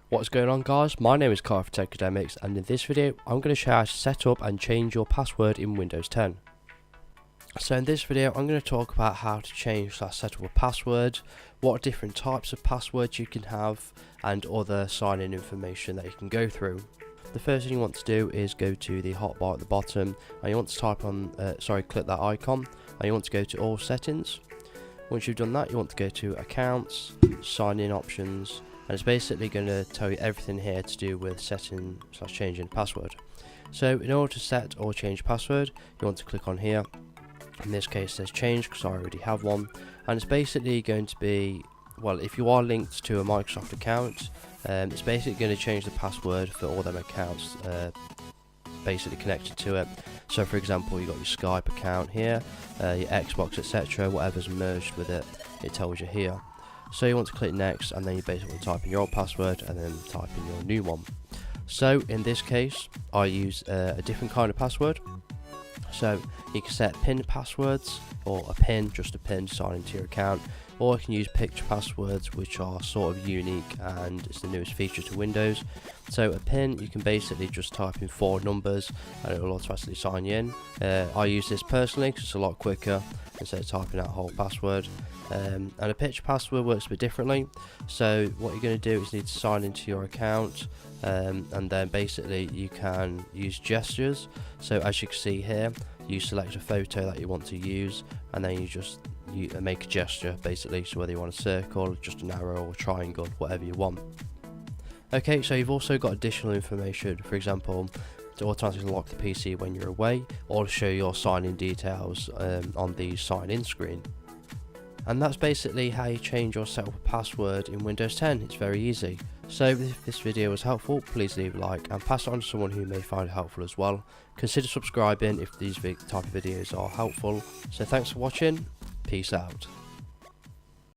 What's going on, guys? My name is Kyle for Techademics, and in this video I'm going to show you how to set up and change your password in Windows 10. So in this video I'm going to talk about how to change that set up a password, what different types of passwords you can have, and other sign-in information that you can go through. The first thing you want to do is go to the hotbar at the bottom, and you want to type on, click that icon, and you want to go to all settings. Once you've done that, you want to go to accounts, sign-in options, and it's basically going to tell you everything here to do with setting / changing password. So in order to set or change password, you want to click on here. In this case it says change because I already have one, and it's basically going to be, well, if you are linked to a Microsoft account, it's basically going to change the password for all them accounts basically connected to it. So for example, you got your Skype account here, your Xbox, etc. Whatever's merged with it, it tells you here. So you want to click next, and then you basically type in your old password and then type in your new one. So in this case I use a different kind of password. So you can set PIN passwords, or a PIN, just a PIN to sign into your account, or you can use picture passwords, which are sort of unique and it's the newest feature to Windows. So a PIN, you can basically just type in 4 numbers and it will automatically sign you in. I use this personally because it's a lot quicker instead of typing out a whole password. And a picture password works a bit differently. So what you're going to do is you need to sign into your account, and then basically you can use gestures. So as you can see here, you select a photo that you want to use, and then you make a gesture basically, so whether you want a circle, just an arrow, or a triangle, whatever you want. Okay, so you've also got additional information, for example, to automatically lock the PC when you're away, or to show your sign-in details on the sign-in screen. And that's basically how you change or set up a password in Windows 10. It's very easy. So if this video was helpful, please leave a like and pass it on to someone who may find it helpful as well. Consider subscribing if these type of videos are helpful. So thanks for watching. Peace out.